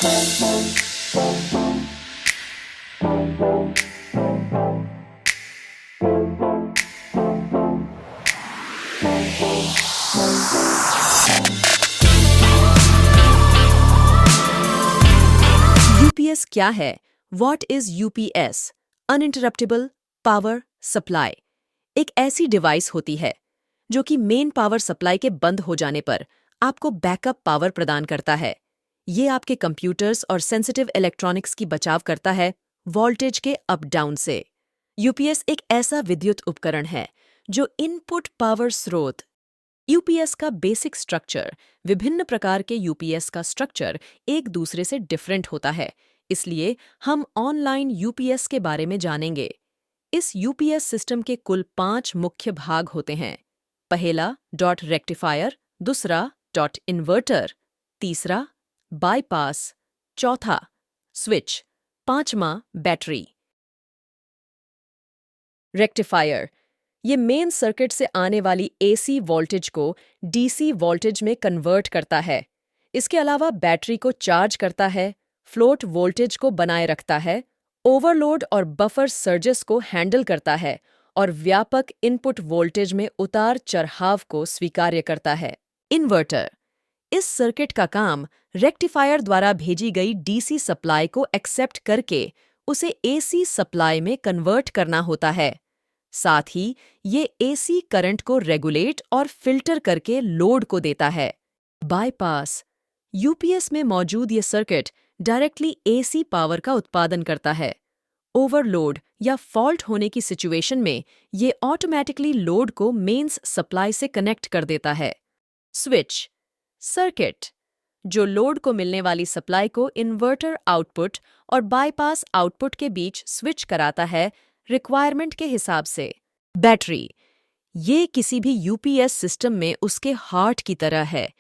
UPS क्या है? What is UPS? Uninterruptible power supply एक ऐसी डिवाइस होती है जो कि मेन पावर सप्लाई के बंद हो जाने पर आपको बैकअप पावर प्रदान करता है। ये आपके कंप्यूटर्स और सेंसिटिव इलेक्ट्रॉनिक्स की बचाव करता है वोल्टेज के अप डाउन से। यूपीएस एक ऐसा विद्युत उपकरण है जो इनपुट पावर स्रोत। यूपीएस का बेसिक स्ट्रक्चर विभिन्न प्रकार के यूपीएस का स्ट्रक्चर एक दूसरे से डिफरेंट होता है, इसलिए हम ऑनलाइन यूपीएस के बारे में जानेंगे। इस यूपीएस सिस्टम के कुल 5 मुख्य भाग होते हैं। पहला डॉट रेक्टिफायर, दूसरा डॉट इन्वर्टर, तीसरा बाईपास, चौथा स्विच, पांचवा बैटरी। रेक्टिफायर ये मेन सर्किट से आने वाली एसी वोल्टेज को डीसी वोल्टेज में कन्वर्ट करता है। इसके अलावा बैटरी को चार्ज करता है, फ्लोट वोल्टेज को बनाए रखता है, ओवरलोड और बफर सर्जेस को हैंडल करता है और व्यापक इनपुट वोल्टेज में उतार चढ़ाव को स्वीकार्य करता है। इन्वर्टर इस सर्किट का काम रेक्टिफायर द्वारा भेजी गई डीसी सप्लाई को एक्सेप्ट करके उसे एसी सप्लाई में कन्वर्ट करना होता है। साथ ही ये एसी करंट को रेगुलेट और फिल्टर करके लोड को देता है। बाईपास यूपीएस में मौजूद ये सर्किट डायरेक्टली एसी पावर का उत्पादन करता है। ओवरलोड या फॉल्ट होने की सिचुएशन में ये ऑटोमेटिकली लोड को मेंस सप्लाई से कनेक्ट कर देता है। स्विच सर्किट जो लोड को मिलने वाली सप्लाई को इन्वर्टर आउटपुट और बाईपास आउटपुट के बीच स्विच कराता है रिक्वायरमेंट के हिसाब से। बैटरी ये किसी भी यूपीएस सिस्टम में उसके हार्ट की तरह है।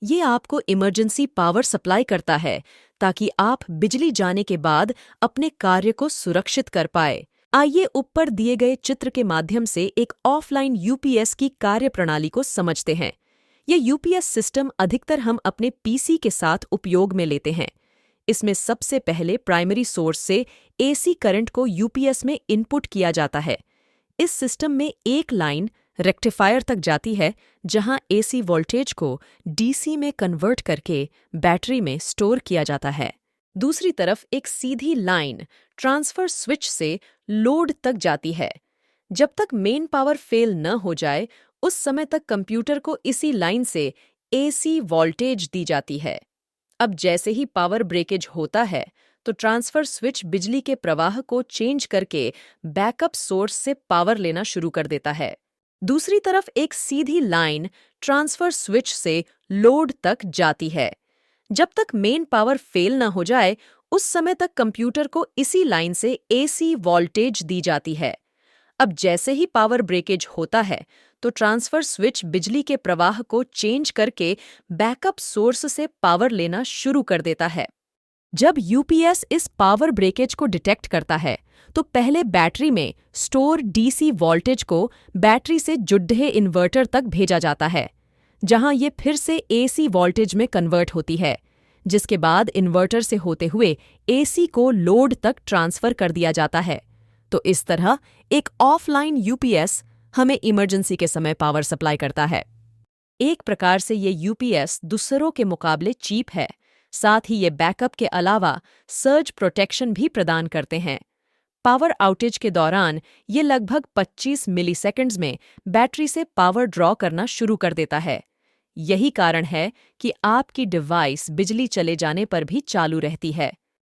ये आपको इमरजेंसी पावर सप्लाई करता है ताकि आप बिजली जाने के बाद अपने कार्य को सुरक्षित कर पाए। आइए ऊपर दिए गए चित्र के माध्यम से एक ऑफलाइन यूपीएस की कार्यप्रणाली को समझते हैं। ये यूपीएस सिस्टम अधिकतर हम अपने पीसी के साथ उपयोग में लेते हैं। इसमें सबसे पहले प्राइमरी सोर्स से एसी करंट को यूपीएस में इनपुट किया जाता है। इस सिस्टम में एक लाइन रेक्टिफायर तक जाती है जहां एसी वोल्टेज को डीसी में कन्वर्ट करके बैटरी में स्टोर किया जाता है। दूसरी तरफ एक सीधी लाइन ट्रांसफर स्विच से लोड तक जाती है। जब तक मेन पावर फेल न हो जाए उस समय तक कंप्यूटर को इसी लाइन से एसी वोल्टेज दी जाती है। अब जैसे ही पावर ब्रेकेज होता है तो ट्रांसफर स्विच बिजली के प्रवाह को चेंज करके बैकअप सोर्स से पावर लेना शुरू कर देता है। दूसरी तरफ एक सीधी लाइन ट्रांसफर स्विच से लोड तक जाती है। जब तक मेन पावर फेल न हो जाए उस समय तक कंप्यूटर को इसी लाइन से एसी वोल्टेज दी जाती है। अब जैसे ही पावर ब्रेकेज होता है तो ट्रांसफर स्विच बिजली के प्रवाह को चेंज करके बैकअप सोर्स से पावर लेना शुरू कर देता है। जब यूपीएस इस पावर ब्रेकेज को डिटेक्ट करता है तो पहले बैटरी में स्टोर डीसी वोल्टेज को बैटरी से जुड़े इन्वर्टर तक भेजा जाता है, जहां ये फिर से एसी वोल्टेज में कन्वर्ट होती है, जिसके बाद इन्वर्टर से होते हुए एसी को लोड तक ट्रांसफर कर दिया जाता है। तो इस तरह एक ऑफलाइन यूपीएस हमें इमरजेंसी के समय पावर सप्लाई करता है। एक प्रकार से ये यूपीएस दूसरों के मुकाबले चीप है। साथ ही ये बैकअप के अलावा सर्ज प्रोटेक्शन भी प्रदान करते हैं। पावर आउटेज के दौरान ये लगभग 25 मिलीसेकंड्स में बैटरी से पावर ड्रॉ करना शुरू कर देता है। यही कारण है कि आपकी डिवाइस बिजली चले जाने पर भी चालू रहती है।